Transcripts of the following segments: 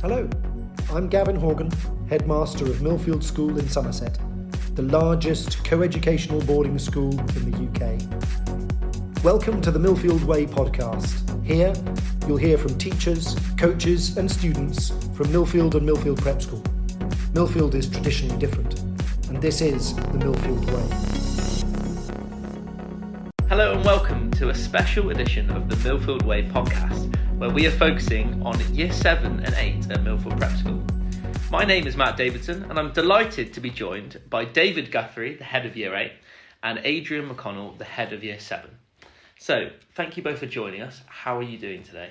Hello, I'm Gavin Horgan, Headmaster of Millfield School in Somerset, the largest co-educational boarding school in the UK. Welcome to the Millfield Way Podcast. Here, you'll hear from teachers, coaches and students from Millfield and Millfield Prep School. Millfield is traditionally different, and this is the Millfield Way. Hello and welcome to a special edition of the Millfield Way Podcast, where we are focusing on Year 7 and 8 at Millfield Prep School. My name is Matt Davidson, and I'm delighted to be joined by David Guthrie, the head of Year 8, and Adrienne McConnell, the head of Year 7. So, thank you both for joining us. How are you doing today?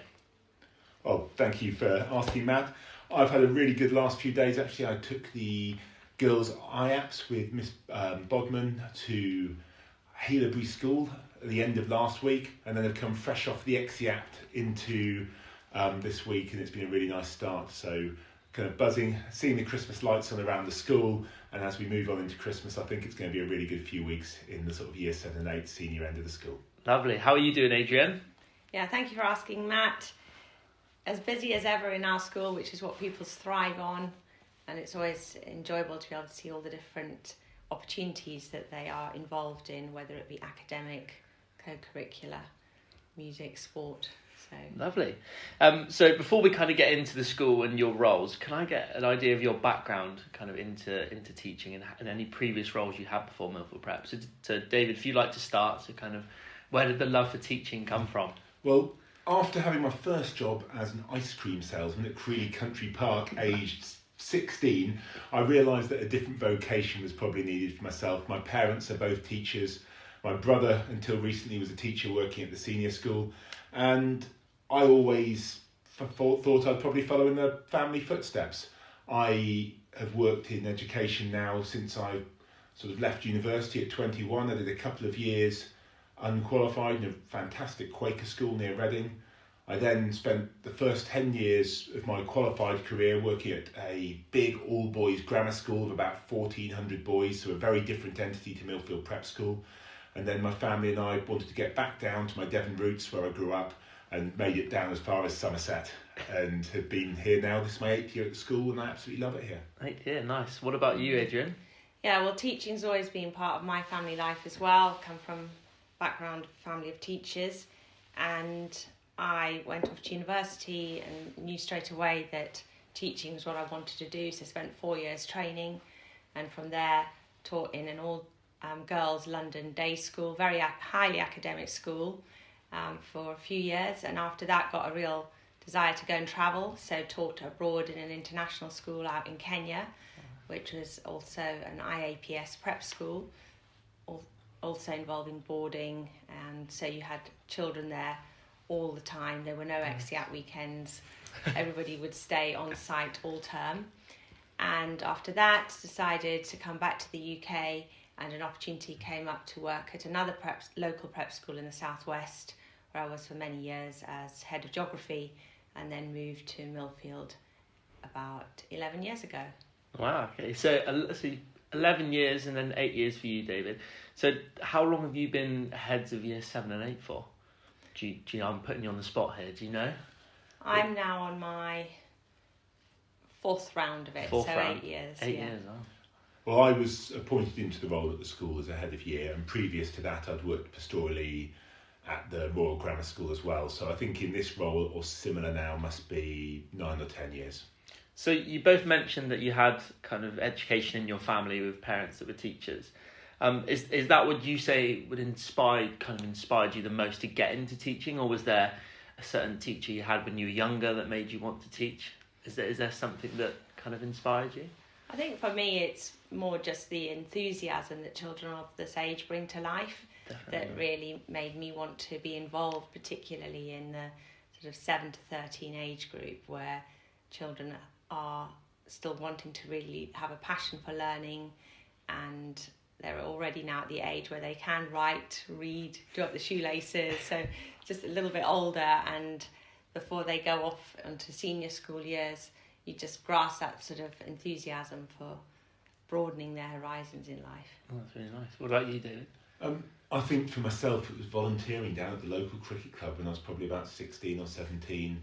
Oh, thank you for asking, Matt. I've had a really good last few days. Actually, I took the girls' IAPS with Miss Bodman to Haileybury School at the end of last week, and then I've come fresh off the EXIAPT into this week, and it's been a really nice start. So kind of buzzing, seeing the Christmas lights on around the school, and as we move on into Christmas, I think it's going to be a really good few weeks in the sort of Year 7 and 8 senior end of the school. Lovely. How are you doing, Adrienne? Yeah, thank you for asking, Matt. As busy as ever in our school, which is what pupils thrive on, and it's always enjoyable to be able to see all the different opportunities that they are involved in, whether it be academic, co-curricular, music, sport. So Lovely. So before we kind of get into the school and your roles, can I get an idea of your background kind of into teaching and any previous roles you had before Millfield Prep? So David, if you'd like to start, so kind of where did the love for teaching come from? Well, after having my first job as an ice cream salesman at Creeley Country Park, aged 16, I realised that a different vocation was probably needed for myself. My parents are both teachers. My brother, until recently, was a teacher working at the senior school. And I always thought I'd probably follow in the family footsteps. I have worked in education now since I sort of left university at 21. I did a couple of years unqualified in a fantastic Quaker school near Reading. I then spent the first 10 years of my qualified career working at a big all-boys grammar school of about 1,400 boys, so a very different entity to Millfield Prep School. And then my family and I wanted to get back down to my Devon roots where I grew up and made it down as far as Somerset, and have been here now. This is my 8th year at the school, and I absolutely love it here. 8th year, nice. What about you, Adrienne? yeah, well, teaching's always been part of my family life as well. Come from background family of teachers, and I went off to university and knew straight away that teaching was what I wanted to do, so I spent 4 years training, and from there taught in an all girls London day school, very highly academic school, for a few years, and after that got a real desire to go and travel, so taught abroad in an international school out in Kenya, which was also an IAPS prep school, also involving boarding, and so you had children there all the time. There were no EXIAP weekends. Everybody would stay on site all term, and after that decided to come back to the UK, and an opportunity came up to work at another local prep school in the southwest, where I was for many years as head of geography, and then moved to Millfield about 11 years ago. Wow, okay. So 11 years and then 8 years for you, David. So how long have you been heads of Year 7 and 8 for? Do you know, I'm putting you on the spot here, do you know? I'm now on my 4th round of it, so 8 years. 8 years, oh. Well, I was appointed into the role at the school as a head of year, and previous to that I'd worked pastorally at the Royal Grammar School as well. So I think in this role, or similar now, must be 9 or 10 years. So you both mentioned that you had kind of education in your family with parents that were teachers. Is that what you say would inspired you the most to get into teaching, or was there a certain teacher you had when you were younger that made you want to teach? Is there something that kind of inspired you? I think for me it's more just the enthusiasm that children of this age bring to life. Definitely. That really made me want to be involved, particularly in the sort of 7 to 13 age group, where children are still wanting to really have a passion for learning, and they're already now at the age where they can write, read, do up the shoelaces, so just a little bit older, and before they go off onto senior school years, you just grasp that sort of enthusiasm for broadening their horizons in life. Oh, that's really nice. What about you, David? I think for myself it was volunteering down at the local cricket club when I was probably about 16 or 17,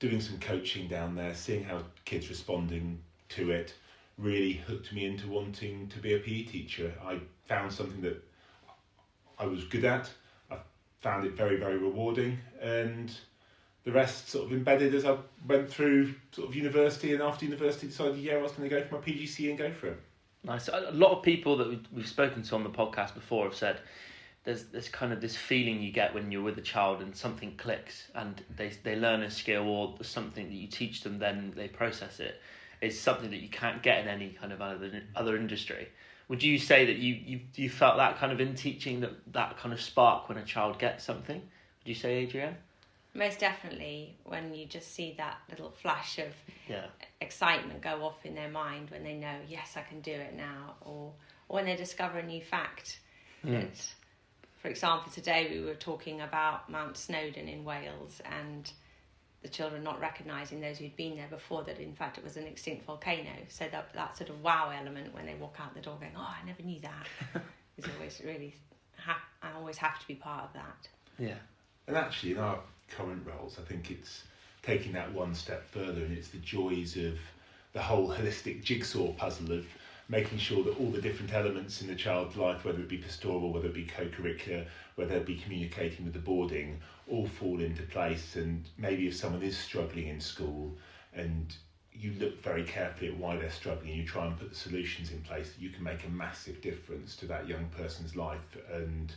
doing some coaching down there, seeing how kids responding to it, really hooked me into wanting to be a PE teacher. I found something that I was good at. I found it very, very rewarding, and the rest sort of embedded as I went through sort of university, and after university decided, I was going to go for my PGCE and go for it. Nice. A lot of people that we've spoken to on the podcast before have said there's kind of this feeling you get when you're with a child and something clicks and they learn a skill, or something that you teach them, then they process it. It's something that you can't get in any kind of other industry. Would you say that you felt that kind of in teaching, that kind of spark when a child gets something? Would you say, Adrienne? Most definitely, when you just see that little flash of excitement go off in their mind when they know, yes, I can do it now, or when they discover a new fact. That, for example, today we were talking about Mount Snowdon in Wales, and the children not recognising those who'd been there before, that in fact it was an extinct volcano. So that sort of wow element when they walk out the door going, oh, I never knew that, is always really, I always have to be part of that. Yeah. And actually, in our current roles, I think it's taking that one step further, and it's the joys of the whole holistic jigsaw puzzle of making sure that all the different elements in the child's life, whether it be pastoral, whether it be co-curricular, whether it be communicating with the boarding, all fall into place. And maybe if someone is struggling in school and you look very carefully at why they're struggling, you try and put the solutions in place, that you can make a massive difference to that young person's life. And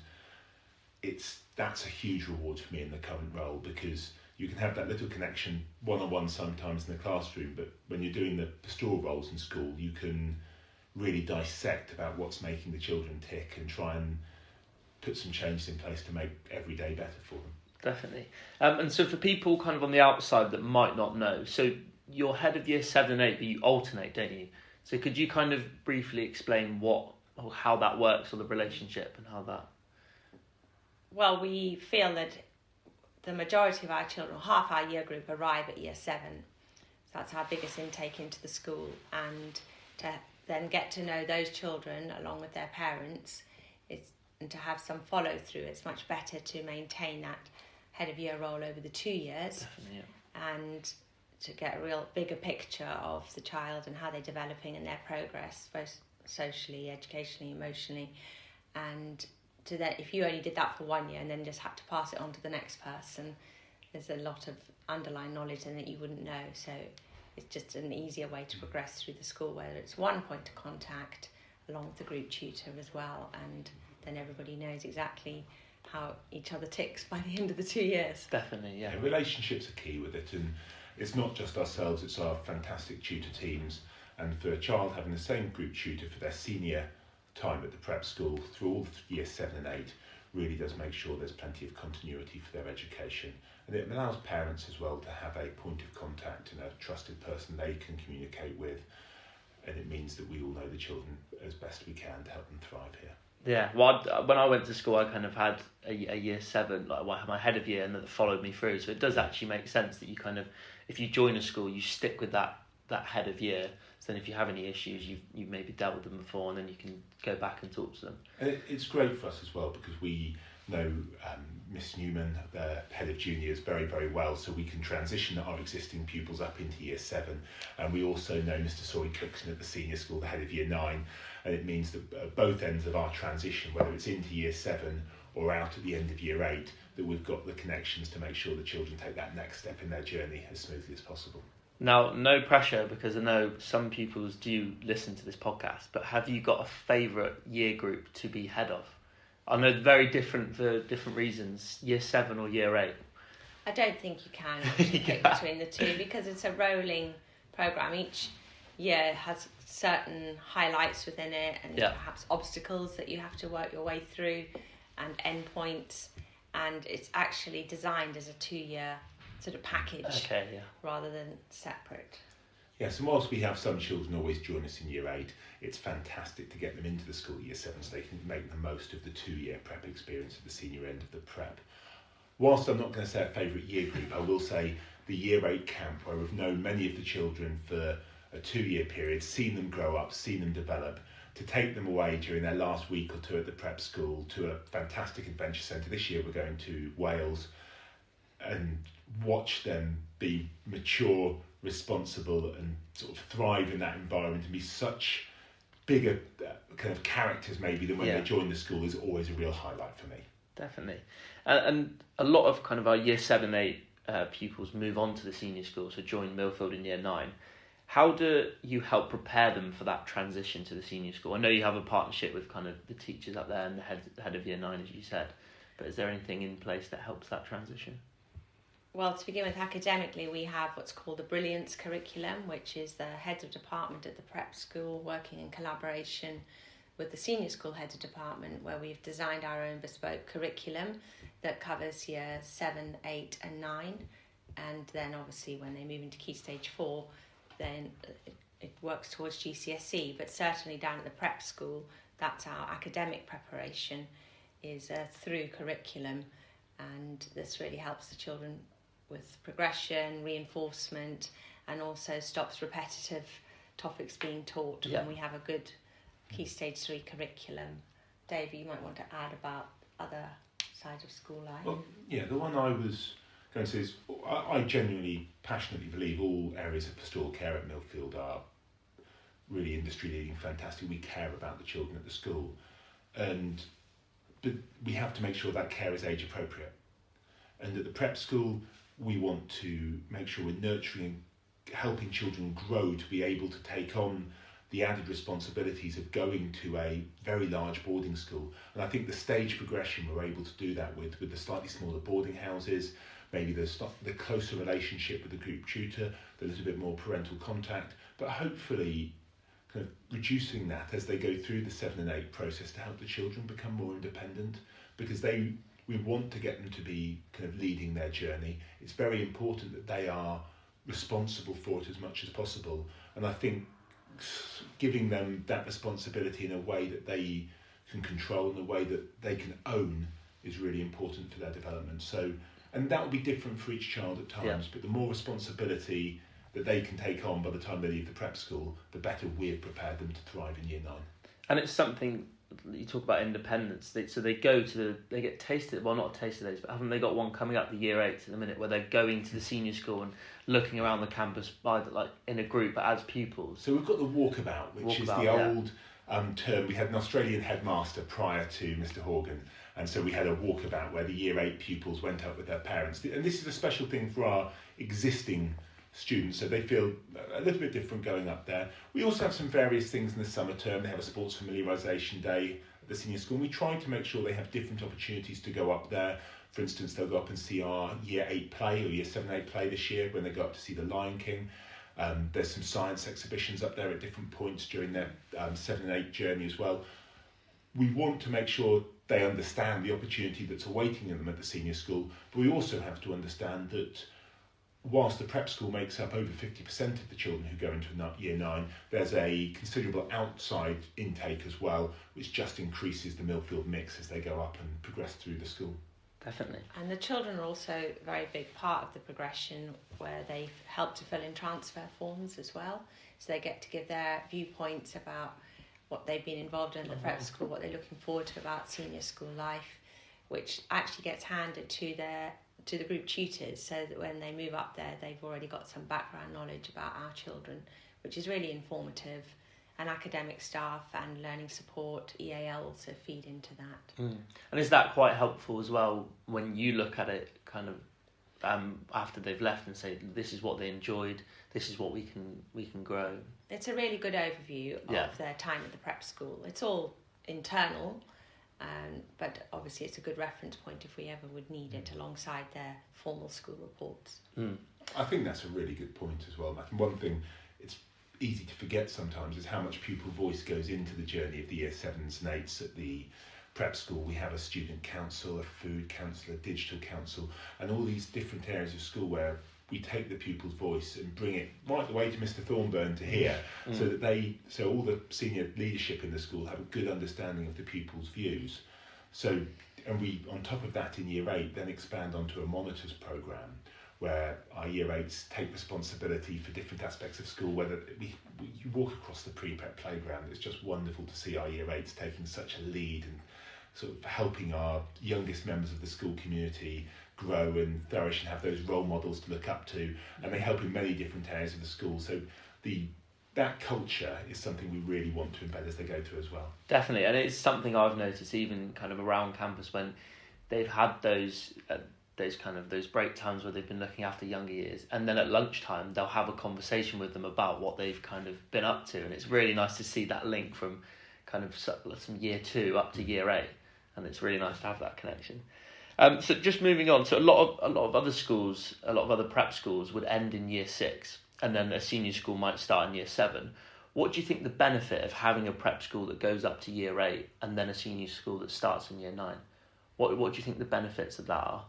that's a huge reward for me in the current role, because you can have that little connection one-on-one sometimes in the classroom, but when you're doing the pastoral roles in school, you can really dissect about what's making the children tick and try and put some changes in place to make every day better for them. Definitely. And so for people kind of on the outside that might not know, so you're head of year 7 and 8, but you alternate, don't you? So could you kind of briefly explain how that works, or the relationship and how that... Well, we feel that the majority of our children, half our year group, arrive at year 7. So that's our biggest intake into the school. And to then get to know those children along with their parents, and to have some follow through, it's much better to maintain that head of year role over the 2 years. Definitely, yeah. And to get a real bigger picture of the child and how they're developing and their progress, both socially, educationally, emotionally. And to that, if you only did that for 1 year and then just had to pass it on to the next person, there's a lot of underlying knowledge in that you wouldn't know. So it's just an easier way to progress through the school, whether it's one point of contact along with the group tutor as well, and then everybody knows exactly how each other ticks by the end of the 2 years. Definitely, yeah. Relationships are key with it, and it's not just ourselves, it's our fantastic tutor teams. And for a child having the same group tutor for their senior time at the prep school through all year 7 and 8 really does make sure there's plenty of continuity for their education. And it allows parents as well to have a point of contact and a trusted person they can communicate with. And it means that we all know the children as best we can to help them thrive here. Yeah, well, when I went to school, I kind of had a year 7, like my head of year, and that followed me through. So it does actually make sense that you kind of, if you join a school, you stick with that head of year. So then if you have any issues, you've maybe dealt with them before, and then you can go back and talk to them. And it's great for us as well, because we know Miss Newman, the head of juniors, very, very well, so we can transition our existing pupils up into year 7. And we also know Mr. Sorry Cookson at the senior school, the head of year 9, and it means that at both ends of our transition, whether it's into year 7 or out at the end of year 8, that we've got the connections to make sure the children take that next step in their journey as smoothly as possible. Now, no pressure, because I know some pupils do listen to this podcast, but have you got a favourite year group to be head of? I know very different for different reasons, year 7 or year 8. I don't think you can actually pick between the two, because it's a rolling programme. Each year has certain highlights within it, and perhaps obstacles that you have to work your way through, and endpoints, and it's actually designed as a 2-year sort of package, rather than separate. Yes, and whilst we have some children always join us in year 8, it's fantastic to get them into the school year 7 so they can make the most of the 2-year prep experience at the senior end of the prep. Whilst I'm not going to say a favourite year group, I will say the year 8 camp, where we've known many of the children for a 2-year period, seen them grow up, seen them develop, to take them away during their last week or 2 at the prep school to a fantastic adventure centre. This year we're going to Wales, and watch them be mature, responsible, and sort of thrive in that environment and be such bigger kind of characters maybe than when they join the school is always a real highlight for me. Definitely. And a lot of kind of our year 7, 8 pupils move on to the senior school, so join Millfield in year 9. How do you help prepare them for that transition to the senior school? I know you have a partnership with kind of the teachers up there and the head of year 9, as you said, but is there anything in place that helps that transition? Well, to begin with, academically, we have what's called the Brilliance Curriculum, which is the heads of department at the prep school working in collaboration with the senior school head of department, where we've designed our own bespoke curriculum that covers year 7, 8 and 9. And then obviously when they move into Key Stage 4, then it works towards GCSE. But certainly down at the prep school, that's our academic preparation, is a through curriculum. And this really helps the children with progression, reinforcement, and also stops repetitive topics being taught when we have a good Key Stage 3 curriculum. Dave, you might want to add about other sides of school life. Well, yeah, the one I was going to say is I genuinely, passionately believe all areas of pastoral care at Millfield are really industry-leading, fantastic. We care about the children at the school, but we have to make sure that care is age-appropriate. And at the prep school, we want to make sure we're nurturing, helping children grow to be able to take on the added responsibilities of going to a very large boarding school. And I think the stage progression we're able to do that with the slightly smaller boarding houses, maybe the closer relationship with the group tutor, the little bit more parental contact, but hopefully kind of reducing that as they go through the 7 and 8 process to help the children become more independent, because we want to get them to be kind of leading their journey. It's very important that they are responsible for it as much as possible. And I think giving them that responsibility in a way that they can control, in a way that they can own, is really important for their development. So, and that will be different for each child at times, but the more responsibility that they can take on by the time they leave the prep school, the better we've prepared them to thrive in year 9. And it's something, you talk about independence, so they get tasted, well, not tasted days, but haven't they got one coming up, the year 8 in a minute, where they're going to the senior school and looking around the campus like in a group, but as pupils? So we've got the walkabout, which is the old term. We had an Australian headmaster prior to Mr. Horgan, and so we had a walkabout where the year 8 pupils went up with their parents. And this is a special thing for our existing students, so they feel a little bit different going up there. We also have some various things in the summer term. They have a sports familiarisation day at the senior school. We try to make sure they have different opportunities to go up there. For instance, they'll go up and see our year 8 play or year 7 8 play this year when they go up to see the Lion King. There's some science exhibitions up there at different points during their 7 and 8 journey as well. We want to make sure they understand the opportunity that's awaiting them at the senior school, but we also have to understand that whilst the prep school makes up over 50% of the children who go into year 9, there's a considerable outside intake as well, which just increases the Millfield mix as they go up and progress through the school. Definitely. And the children are also a very big part of the progression, where they've helped to fill in transfer forms as well. So they get to give their viewpoints about what they've been involved in at the prep school, what they're looking forward to about senior school life, which actually gets handed to the group tutors, so that when they move up there, they've already got some background knowledge about our children, which is really informative. And academic staff and learning support, EAL, also feed into that. And is that quite helpful as well when you look at it kind of after they've left and say, this is what they enjoyed, this is what we can grow? It's a really good overview of their time at the prep school. It's all internal, but obviously it's a good reference point if we ever would need it alongside their formal school reports. I think that's a really good point as well, Matt. And one thing it's easy to forget sometimes is how much pupil voice goes into the journey of the year 7s and 8s at the prep school. We have a student council, a food council, a digital council, and all these different areas of school where we take the pupil's voice and bring it right the way to Mr. Thornburn to hear, so all the senior leadership in the school have a good understanding of the pupil's views. So, and we, on top of that in year 8, then expand onto a monitors programme where our year 8s take responsibility for different aspects of school, whether you walk across the pre-prep playground. It's just wonderful to see our year 8s taking such a lead and sort of helping our youngest members of the school community grow and flourish and have those role models to look up to, and they help in many different areas of the school. So that culture is something we really want to embed as they go through as well. Definitely, and it's something I've noticed even kind of around campus when they've had those break times where they've been looking after younger years, and then at lunchtime they'll have a conversation with them about what they've kind of been up to, and it's really nice to see that link from kind of some year 2 up to year 8, and it's really nice to have that connection. So just moving on, so a lot of other schools, a lot of other prep schools would end in year 6, and then a senior school might start in year 7. What do you think the benefit of having a prep school that goes up to year 8 and then a senior school that starts in year 9? What do you think the benefits of that are?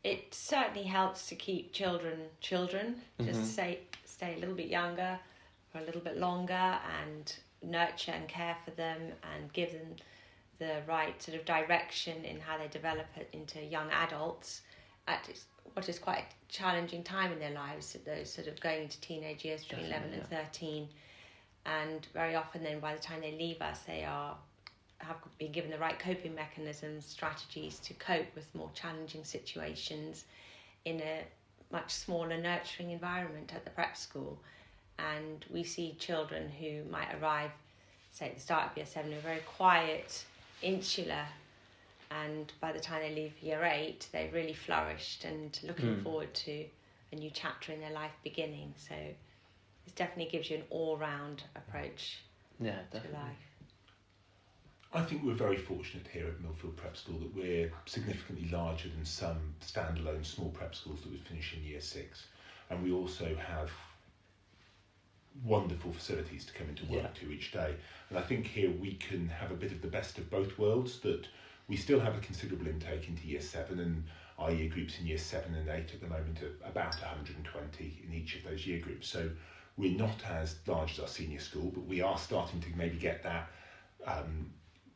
It certainly helps to keep children, just stay a little bit younger for a little bit longer, and nurture and care for them and give them the right sort of direction in how they develop it into young adults at what is quite a challenging time in their lives, those sort of going into teenage years between 11 and 13. And very often then by the time they leave us, they have been given the right coping mechanisms, strategies to cope with more challenging situations in a much smaller nurturing environment at the prep school. And we see children who might arrive, say at the start of year 7, who are very quiet, insular, and by the time they leave year 8, they've really flourished and looking forward to a new chapter in their life beginning. So it definitely gives you an all-round approach to life. I think we're very fortunate here at Millfield Prep School that we're significantly larger than some standalone small prep schools that would finish in year 6, and we also have wonderful facilities to come into work to each day. And I think here we can have a bit of the best of both worlds, that we still have a considerable intake into year 7, and our year groups in year 7 and 8 at the moment are about 120 in each of those year groups. So we're not as large as our senior school, but we are starting to maybe get that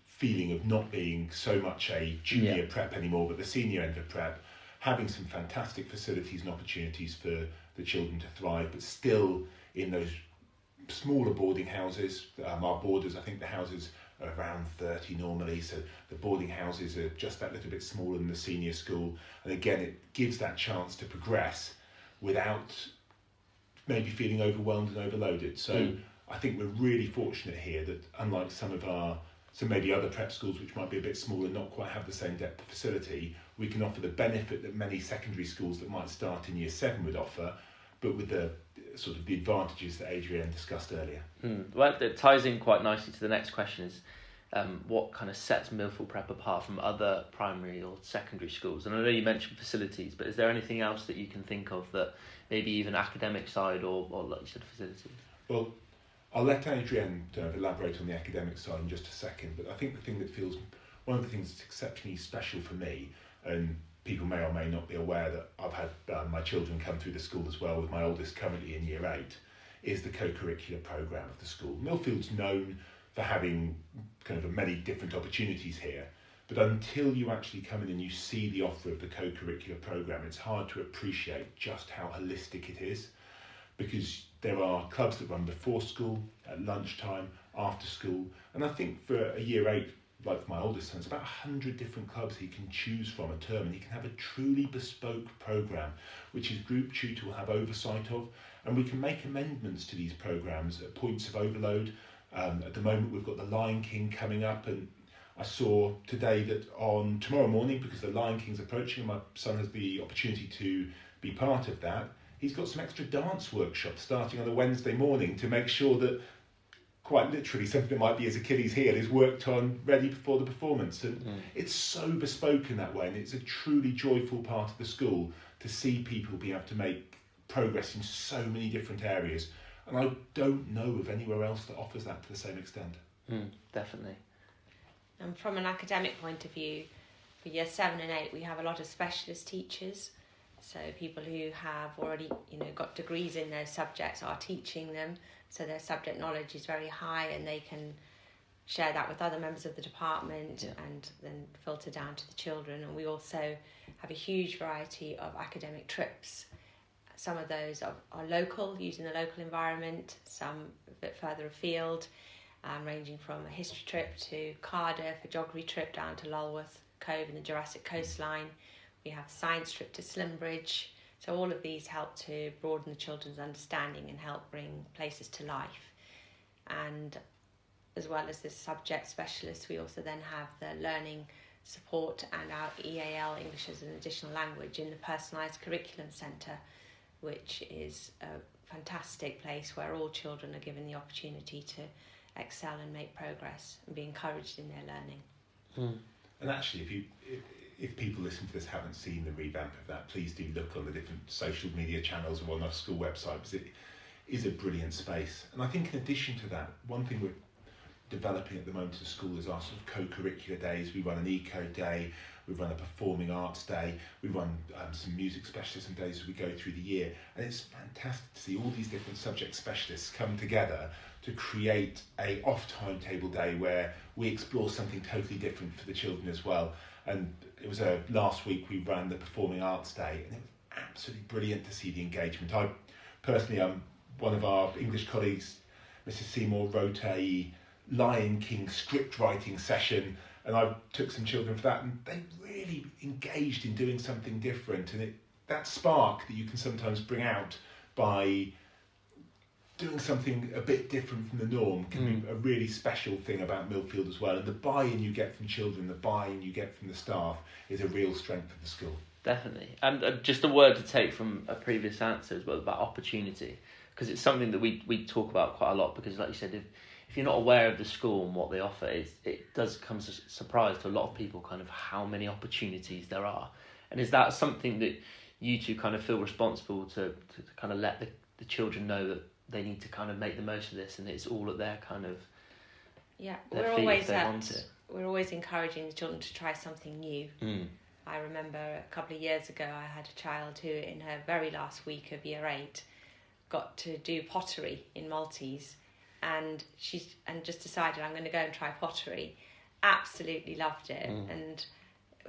feeling of not being so much a junior prep anymore, but the senior end of prep, having some fantastic facilities and opportunities for the children to thrive, but still in those smaller boarding houses. Our boarders, I think the houses are around 30 normally, so the boarding houses are just that little bit smaller than the senior school, and again it gives that chance to progress without maybe feeling overwhelmed and overloaded. So I think we're really fortunate here that, unlike some maybe other prep schools which might be a bit smaller and not quite have the same depth of facility, we can offer the benefit that many secondary schools that might start in year 7 would offer, but with the sort of the advantages that Adrienne discussed earlier. Well, it ties in quite nicely to the next question, is what kind of sets Millfield Prep apart from other primary or secondary schools? And I know you mentioned facilities, but is there anything else that you can think of that maybe even academic side or like you said, facilities? Well, I'll let Adrienne elaborate on the academic side in just a second, but I think one of the things that's exceptionally special for me, and people may or may not be aware that I've had my children come through the school as well, with my oldest currently in year 8, is the co-curricular programme of the school. Millfield's known for having kind of many different opportunities here, but until you actually come in and you see the offer of the co-curricular programme, it's hard to appreciate just how holistic it is, because there are clubs that run before school, at lunchtime, after school, and I think for a year 8, like my oldest son, it's about 100 different clubs he can choose from a term, and he can have a truly bespoke programme which his group tutor will have oversight of, and we can make amendments to these programmes at points of overload. At the moment we've got the Lion King coming up, and I saw today that on tomorrow morning, because the Lion King's approaching and my son has the opportunity to be part of that, he's got some extra dance workshops starting on a Wednesday morning to make sure that quite literally something that might be his Achilles heel is worked on ready before the performance. And it's so bespoke in that way, and it's a truly joyful part of the school to see people be able to make progress in so many different areas. And I don't know of anywhere else that offers that to the same extent. Definitely. And from an academic point of view, for year 7 and 8, we have a lot of specialist teachers. So people who have already, got degrees in those subjects are teaching them. So their subject knowledge is very high, and they can share that with other members of the department and then filter down to the children. And we also have a huge variety of academic trips. Some of those are local, using the local environment, some a bit further afield, ranging from a history trip to Cardiff, a geography trip down to Lulworth Cove in the Jurassic coastline. We have a science trip to Slimbridge. So all of these help to broaden the children's understanding and help bring places to life. And as well as this subject specialist, we also then have the learning support and our EAL, English as an Additional Language, in the Personalised Curriculum Centre, which is a fantastic place where all children are given the opportunity to excel and make progress and be encouraged in their learning. And actually, if people listening to this haven't seen the revamp of that, please do look on the different social media channels or on our school website, because it is a brilliant space. And I think in addition to that, one thing we're developing at the moment at school is our sort of co-curricular days. We run an eco day, we run a performing arts day, we run some music specialism days as we go through the year, and it's fantastic to see all these different subject specialists come together to create a off timetable day where we explore something totally different for the children as well. And it was last week we ran the performing arts day, and it was absolutely brilliant to see the engagement. I personally, one of our English colleagues, Mrs. Seymour, wrote a Lion King script writing session, and I took some children for that, and they really engaged in doing something different. And that spark that you can sometimes bring out by doing something a bit different from the norm can be a really special thing about Millfield as well. And the buy-in you get from children, the buy-in you get from the staff is a real strength of the school. Definitely. And just a word to take from a previous answer as well about opportunity, because it's something that we talk about quite a lot, because like you said, if you're not aware of the school and what they offer, it does come as a surprise to a lot of people kind of how many opportunities there are. And is that something that you two kind of feel responsible to kind of let the children know that they need to kind of make the most of this, and it's all at their kind of we're always encouraging the children to try something new. I remember a couple of years ago I had a child who in her very last week of year 8 got to do pottery in Maltese, and just decided, I'm going to go and try pottery. Absolutely loved it, and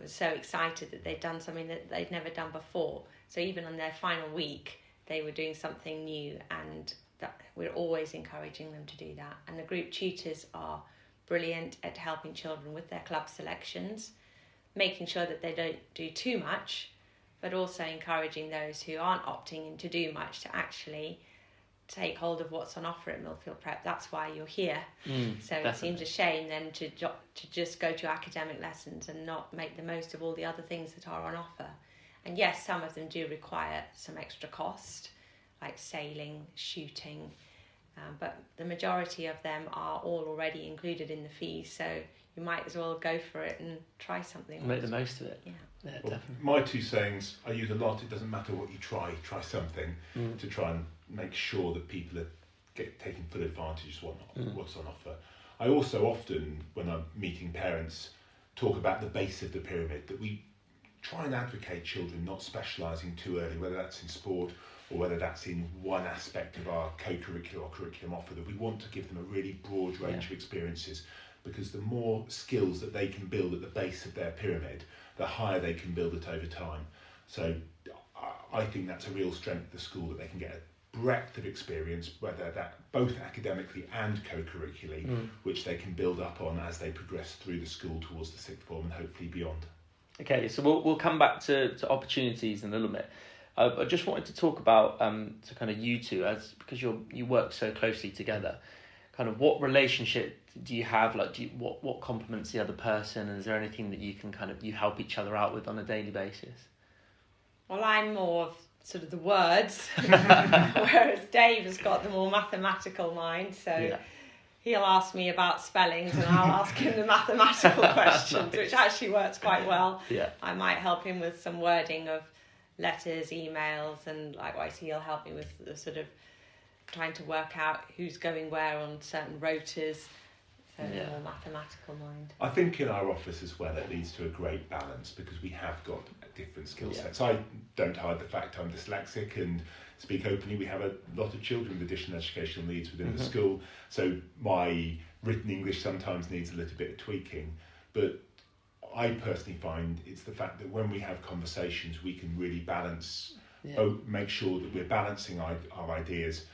was so excited that they'd done something that they'd never done before. So even on their final week they were doing something new, and that we're always encouraging them to do that. And the group tutors are brilliant at helping children with their club selections, making sure that they don't do too much, but also encouraging those who aren't opting in to do much to actually take hold of what's on offer at Millfield Prep. That's why you're here. So definitely. It seems a shame then to just go to academic lessons and not make the most of all the other things that are on offer. And yes, some of them do require some extra cost, like sailing, shooting, but the majority of them are all already included in the fees, so you might as well go for it and try something. Make the most of it. Yeah, well, definitely. My two sayings I use a lot: it doesn't matter what you try something, to try and make sure that people are taking full advantage of what's on offer. I also often, when I'm meeting parents, talk about the base of the pyramid, that we try and advocate children not specialising too early, whether that's in sport or whether that's in one aspect of our co-curricular or curriculum offer, that we want to give them a really broad range of experiences, because the more skills that they can build at the base of their pyramid, the higher they can build it over time. So I think that's a real strength of the school, that they can get a breadth of experience, whether that both academically and co-curricularly, which they can build up on as they progress through the school towards the sixth form and hopefully beyond. Okay, so we'll come back to opportunities in a little bit. I just wanted to talk about to kind of you two, because you work so closely together. Kind of what relationship do you have? Like, what complements the other person, and is there anything that you can you help each other out with on a daily basis? Well, I'm more of sort of the words, whereas Dave has got the more mathematical mind. So he'll ask me about spellings, and I'll ask him the mathematical questions, nice. Which actually works quite well. Yeah. I might help him with some wording of letters, emails, and likewise he'll help me with the sort of trying to work out who's going where on certain rotas. So a more mathematical mind. I think in our office as well, it leads to a great balance, because we have got different skill sets. I don't hide the fact I'm dyslexic and speak openly. We have a lot of children with additional educational needs within the school, so my written English sometimes needs a little bit of tweaking. But I personally find it's the fact that when we have conversations, we can really balance, make sure that we're balancing our ideas,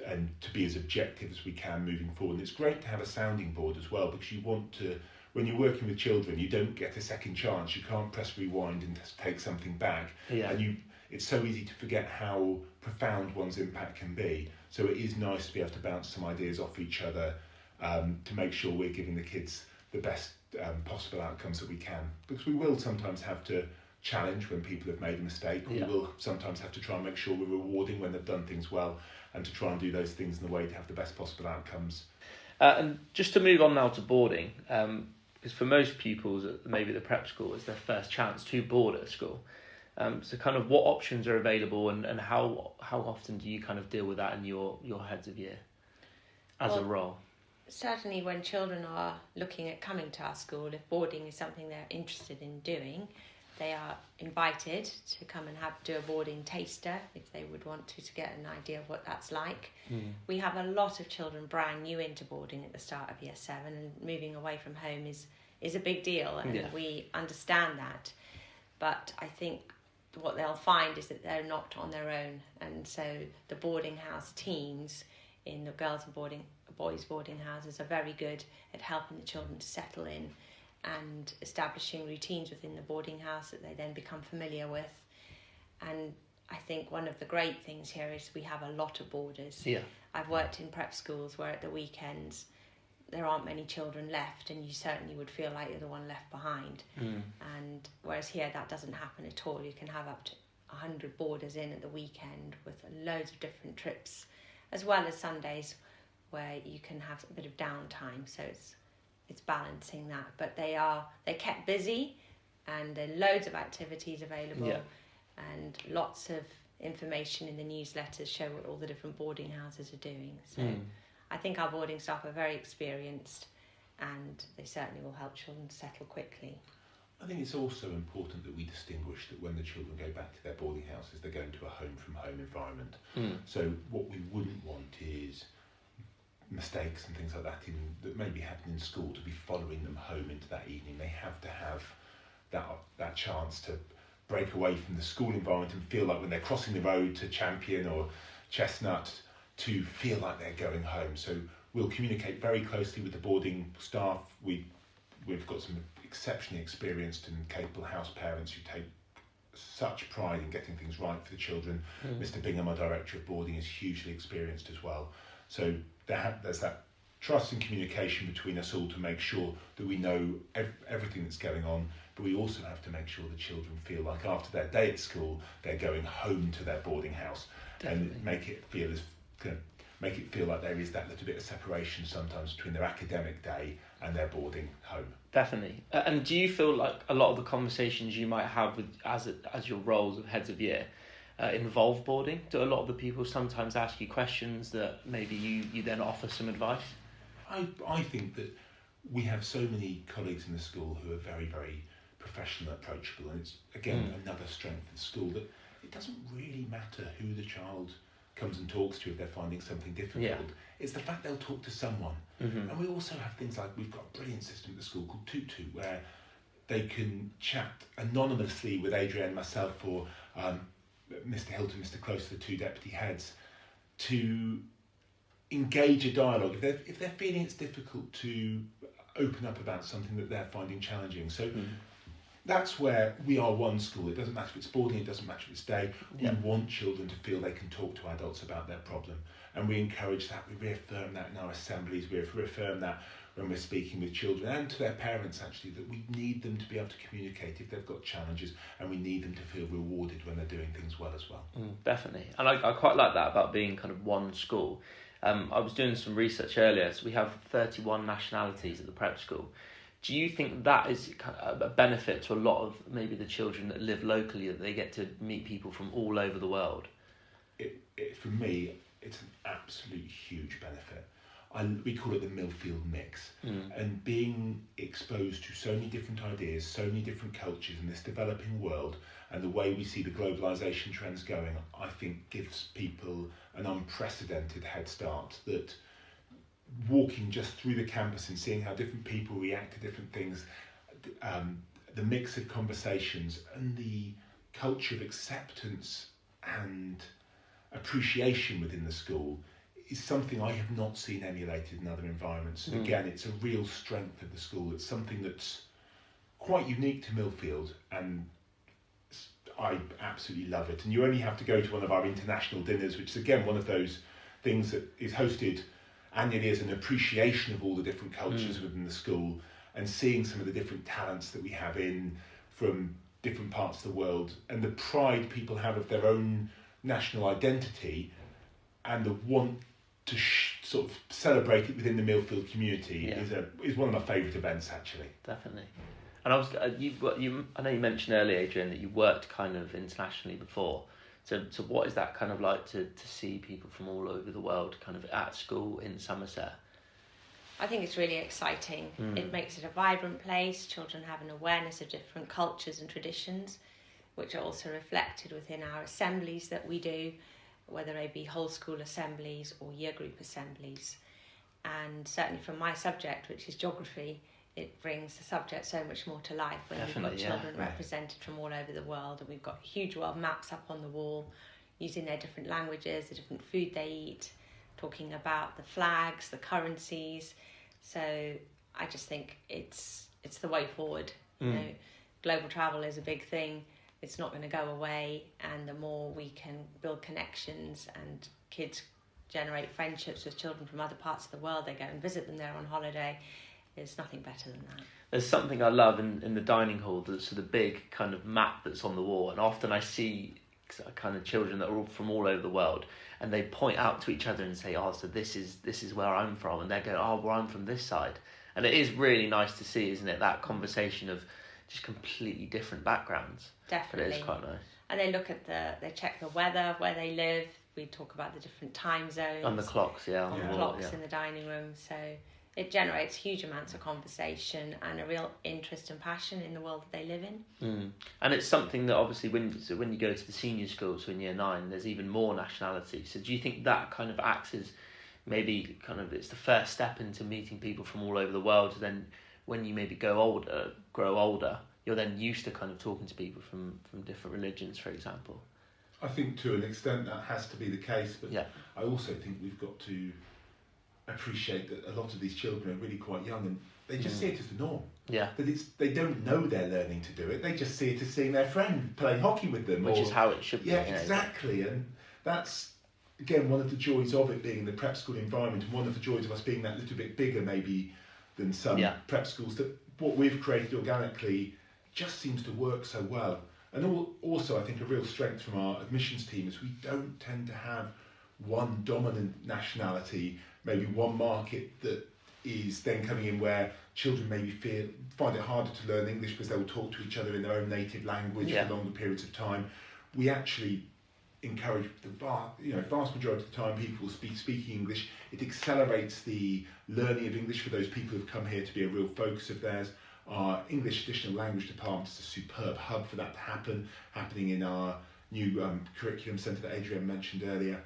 and to be as objective as we can moving forward. And it's great to have a sounding board as well, because you want to when you're working with children, you don't get a second chance. You can't press rewind and just take something back. Yeah. And it's so easy to forget how profound one's impact can be. So it is nice to be able to bounce some ideas off each other to make sure we're giving the kids the best possible outcomes that we can. Because we will sometimes have to challenge when people have made a mistake. Yeah. We will sometimes have to try and make sure we're rewarding when they've done things well, and to try and do those things in a way to have the best possible outcomes. And just to move on now to boarding, because for most pupils, maybe the prep school is their first chance to board at a school. So kind of what options are available, and how often do you kind of deal with that in your heads of year as a role? Certainly when children are looking at coming to our school, if boarding is something they're interested in doing, they are invited to come and do a boarding taster if they would want to get an idea of what that's like. We have a lot of children brand new into boarding at the start of year 7, and moving away from home is a big deal, and we understand that. But I think what they'll find is that they're not on their own, and so the boarding house teams in the girls and boys boarding houses are very good at helping the children to settle in and establishing routines within the boarding house that they then become familiar with. And I think one of the great things here is we have a lot of boarders. Yeah. I've worked in prep schools where at the weekends there aren't many children left, and you certainly would feel like you're the one left behind. And whereas here that doesn't happen at all. You can have up to 100 boarders in at the weekend with loads of different trips, as well as Sundays where you can have a bit of downtime. So it's balancing that. But they're kept busy, and there are loads of activities available, and lots of information in the newsletters show what all the different boarding houses are doing. So I think our boarding staff are very experienced, and they certainly will help children settle quickly. I think it's also important that we distinguish that when the children go back to their boarding houses, they're going to a home-from-home environment. So what we wouldn't want is mistakes and things like that that maybe happen in school to be following them home into that evening. They have to have that chance to break away from the school environment and feel like when they're crossing the road to Champion or Chestnut, to feel like they're going home. So we'll communicate very closely with the boarding staff. We've got some exceptionally experienced and capable house parents who take such pride in getting things right for the children. Mr. Bingham, our director of boarding, is hugely experienced as well. So there's that trust and communication between us all to make sure that we know everything that's going on, but we also have to make sure the children feel like after their day at school, they're going home to their boarding house. Definitely. And make it feel like there is that little bit of separation sometimes between their academic day and their boarding home. Definitely. And do you feel like a lot of the conversations you might have with as your roles of heads of year involve boarding? Do a lot of the people sometimes ask you questions that maybe you then offer some advice? I think that we have so many colleagues in the school who are very, very professional and approachable, and it's again another strength of the school that it doesn't really matter who the child comes and talks to if they're finding something difficult. It's the fact they'll talk to someone. And we also have things like, we've got a brilliant system at the school called Tutu, where they can chat anonymously with Adrienne, myself, or Mr. Hilton, Mr. Close, the two deputy heads, to engage a dialogue if they're feeling it's difficult to open up about something that they're finding challenging. So that's where we are one school. It doesn't matter if it's boarding, it doesn't matter if it's day. We want children to feel they can talk to adults about their problem, and we encourage that. We reaffirm that in our assemblies. We reaffirm that when we're speaking with children and to their parents, actually, that we need them to be able to communicate if they've got challenges, and we need them to feel rewarded when they're doing things well as well. Definitely. And I quite like that about being kind of one school. I was doing some research earlier, so we have 31 nationalities at the prep school. Do you think that is a benefit to a lot of maybe the children that live locally, that they get to meet people from all over the world? For me, it's an absolute huge benefit. We call it the Millfield mix. And being exposed to so many different ideas, so many different cultures in this developing world, and the way we see the globalisation trends going, I think gives people an unprecedented head start, that walking just through the campus and seeing how different people react to different things, the mix of conversations and the culture of acceptance and appreciation within the school is something I have not seen emulated in other environments. And again, it's a real strength of the school. It's something that's quite unique to Millfield, and I absolutely love it. And you only have to go to one of our international dinners, which is again one of those things that is hosted annually as an appreciation of all the different cultures within the school, and seeing some of the different talents that we have in from different parts of the world, and the pride people have of their own national identity, and the want to sort of celebrate it within the Millfield community is one of my favourite events, actually. Definitely. And I know you mentioned earlier, Adrienne, that you worked kind of internationally before. So what is that kind of like to see people from all over the world kind of at school in Somerset? I think it's really exciting. It makes it a vibrant place. Children have an awareness of different cultures and traditions, which are also reflected within our assemblies that we do, whether they be whole school assemblies or year group assemblies. And certainly from my subject, which is geography, it brings the subject so much more to life when you've got children represented from all over the world, and we've got huge world maps up on the wall using their different languages, the different food they eat, talking about the flags, the currencies. So I just think it's the way forward. You know, global travel is a big thing. It's not going to go away, and the more we can build connections and kids generate friendships with children from other parts of the world, they go and visit them there on holiday. There's nothing better than that. There's something I love in the dining hall, that's the big kind of map that's on the wall, and often I see kind of children that are all from all over the world, and they point out to each other and say, oh, so this is where I'm from, and they go, oh, well, I'm from this side. And it is really nice to see, isn't it, that conversation of just completely different backgrounds. Definitely. But it is quite nice. And they look at they check the weather, where they live. We talk about the different time zones. On the clocks, on the clocks in the dining room. So it generates huge amounts of conversation and a real interest and passion in the world that they live in. And it's something that obviously when you go to the senior schools, so in year 9, there's even more nationality. So do you think that kind of acts as maybe kind of it's the first step into meeting people from all over the world? Then when you maybe grow older, you're then used to kind of talking to people from different religions, for example. I think to an extent that has to be the case, but I also think we've got to appreciate that a lot of these children are really quite young, and they just see it as the norm. That they don't know they're learning to do it. They just see it as seeing their friend playing hockey with them, which is how it should be. Yeah, exactly. And that's again one of the joys of it being in the prep school environment, and one of the joys of us being that little bit bigger maybe than some prep schools, that what we've created organically just seems to work so well. And also I think a real strength from our admissions team is we don't tend to have one dominant nationality, maybe one market that is then coming in where children maybe find it harder to learn English because they will talk to each other in their own native language for longer periods of time. We actually encourage the vast majority of the time people will speaking English. It accelerates the learning of English for those people who've come here to be a real focus of theirs. Our English additional language department is a superb hub for that to happening in our new curriculum centre that Adrienne mentioned earlier.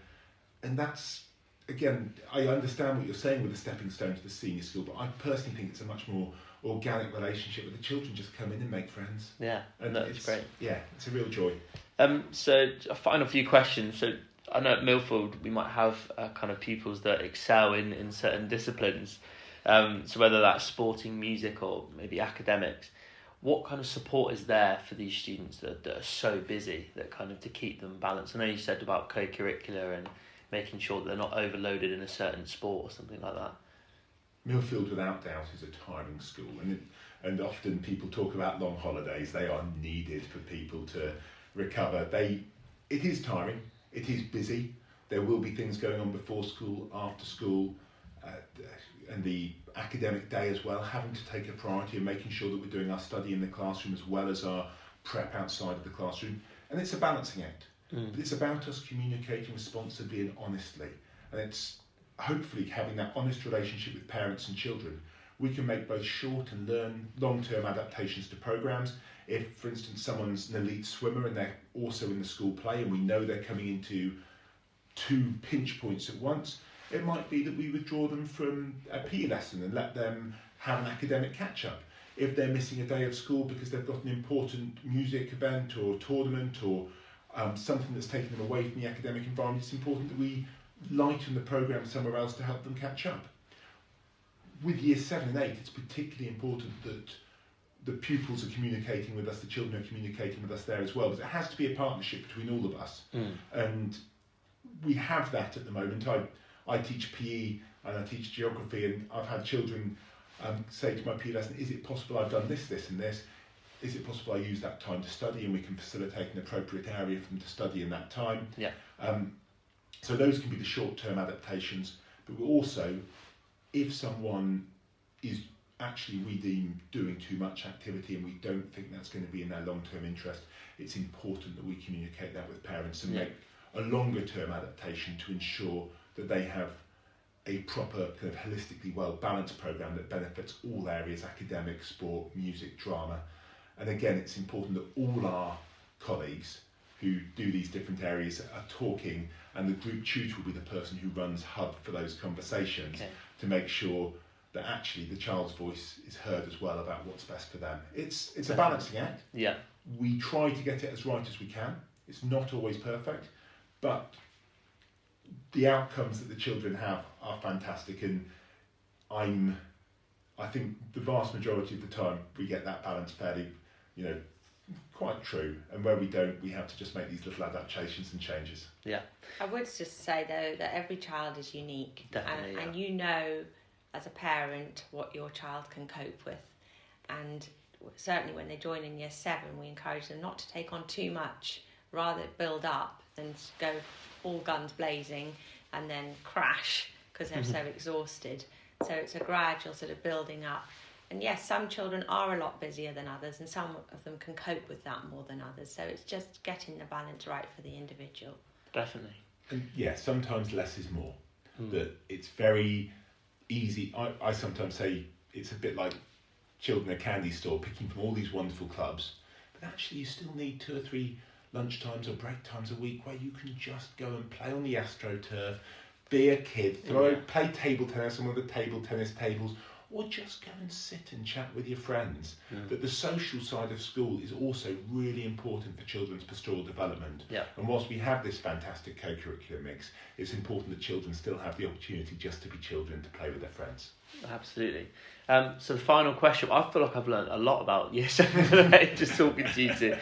And that's, again, I understand what you're saying with the stepping stone to the senior school, but I personally think it's a much more organic relationship where the children just come in and make friends. Yeah, and that's great. Yeah, it's a real joy. So a final few questions. So I know at Millfield we might have kind of pupils that excel in certain disciplines. So whether that's sporting, music, or maybe academics, what kind of support is there for these students that are so busy, that kind of to keep them balanced? I know you said about co-curricular and making sure that they're not overloaded in a certain sport or something like that. Millfield, without doubt, is a tiring school, and often people talk about long holidays. They are needed for people to recover. It is tiring, it is busy. There will be things going on before school, after school, and the academic day as well, having to take a priority and making sure that we're doing our study in the classroom as well as our prep outside of the classroom. And it's a balancing act. But it's about us communicating responsibly and honestly. And it's hopefully having that honest relationship with parents and children. We can make both short and long-term adaptations to programmes. If, for instance, someone's an elite swimmer and they're also in the school play and we know they're coming into 2 pinch points at once, it might be that we withdraw them from a PE lesson and let them have an academic catch-up. If they're missing a day of school because they've got an important music event or tournament or something that's taken them away from the academic environment, it's important that we lighten the programme somewhere else to help them catch up. With year 7 and 8, it's particularly important that the pupils are communicating with us, the children are communicating with us there as well, but it has to be a partnership between all of us. And we have that at the moment. I teach PE and I teach geography, and I've had children say to my PE lesson, is it possible I've done this, this and this? Is it possible I use that time to study, and we can facilitate an appropriate area for them to study in that time? Yeah. So those can be the short-term adaptations, but we're also, if someone is actually we deem doing too much activity and we don't think that's going to be in their long-term interest, it's important that we communicate that with parents and make a longer-term adaptation to ensure that they have a proper kind of holistically well-balanced programme that benefits all areas: academic, sport, music, drama. And again, it's important that all our colleagues who do these different areas are talking, and the group tutor will be the person who runs hub for those conversations to make sure that actually the child's voice is heard as well about what's best for them. It's a balancing act. Yeah. We try to get it as right as we can. It's not always perfect, but the outcomes that the children have are fantastic, and I think the vast majority of the time we get that balance fairly, quite true. And where we don't, we have to just make these little adaptations and changes. Yeah. I would just say though that every child is unique, Definitely, and you know as a parent what your child can cope with, and certainly when they join in year 7, we encourage them not to take on too much, rather build up than go all guns blazing and then crash because they're so exhausted. So it's a gradual sort of building up. And yes, some children are a lot busier than others, and some of them can cope with that more than others. So it's just getting the balance right for the individual. Definitely. And yeah, sometimes less is more. That it's very easy. I sometimes say it's a bit like children in a candy store picking from all these wonderful clubs, but actually you still need 2 or 3 lunchtimes or break times a week where you can just go and play on the AstroTurf, be a kid, play table tennis on one of the table tennis tables, or just go and sit and chat with your friends. That the social side of school is also really important for children's pastoral development. Yeah. And whilst we have this fantastic co-curricular mix, it's important that children still have the opportunity just to be children, to play with their friends. Absolutely. So the final question, I feel like I've learned a lot about year 7 and 8 just talking to you two.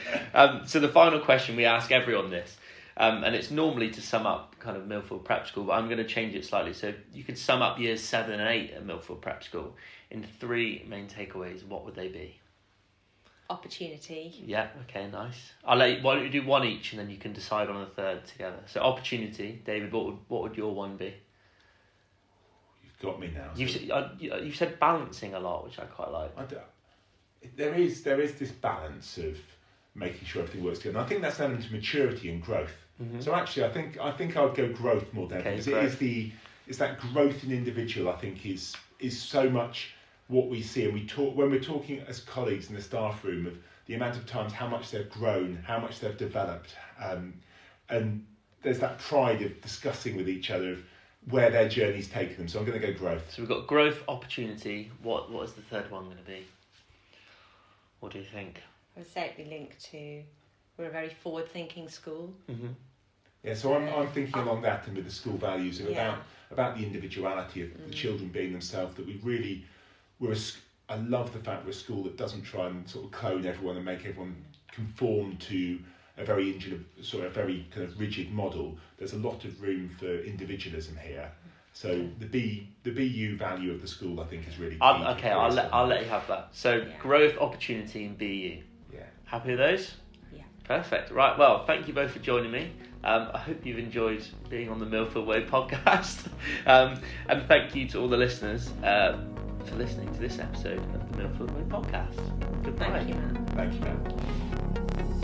So the final question we ask everyone this, and it's normally to sum up kind of Millfield Prep School, but I'm going to change it slightly. So you could sum up years 7 and 8 at Millfield Prep School in 3 main takeaways. What would they be? Opportunity. Yeah, okay, nice. Why don't you do one each and then you can decide on a third together. So opportunity, David, what would your one be? Got me now. You've said balancing a lot, which I quite like. There is this balance of making sure everything works together. And I think that's an element of maturity and growth. So actually, I think I would go growth more than because it's that growth in individual. I think is so much what we see, and we talk when we're talking as colleagues in the staff room of the amount of times how much they've grown, how much they've developed, and there's that pride of discussing with each other of where their journey's taken them. So I'm going to go growth. So we've got growth, opportunity. What is the third one going to be? What do you think? I would say it'd be linked to, we're a very forward-thinking school. Yeah, so I'm thinking along that, and with the school values and about the individuality of the children being themselves. That I love the fact we're a school that doesn't try and sort of clone everyone and make everyone conform to a very kind of rigid model. There's a lot of room for individualism here. So the BU value of the school, I think, is really key. I'll let you have that. So growth, opportunity, and BU. Yeah. Happy with those? Yeah. Perfect. Right. Well, thank you both for joining me. I hope you've enjoyed being on the Millfield Way podcast, and thank you to all the listeners for listening to this episode of the Millfield Way podcast. Goodbye. Thank you, Matt. Thank you, Matt.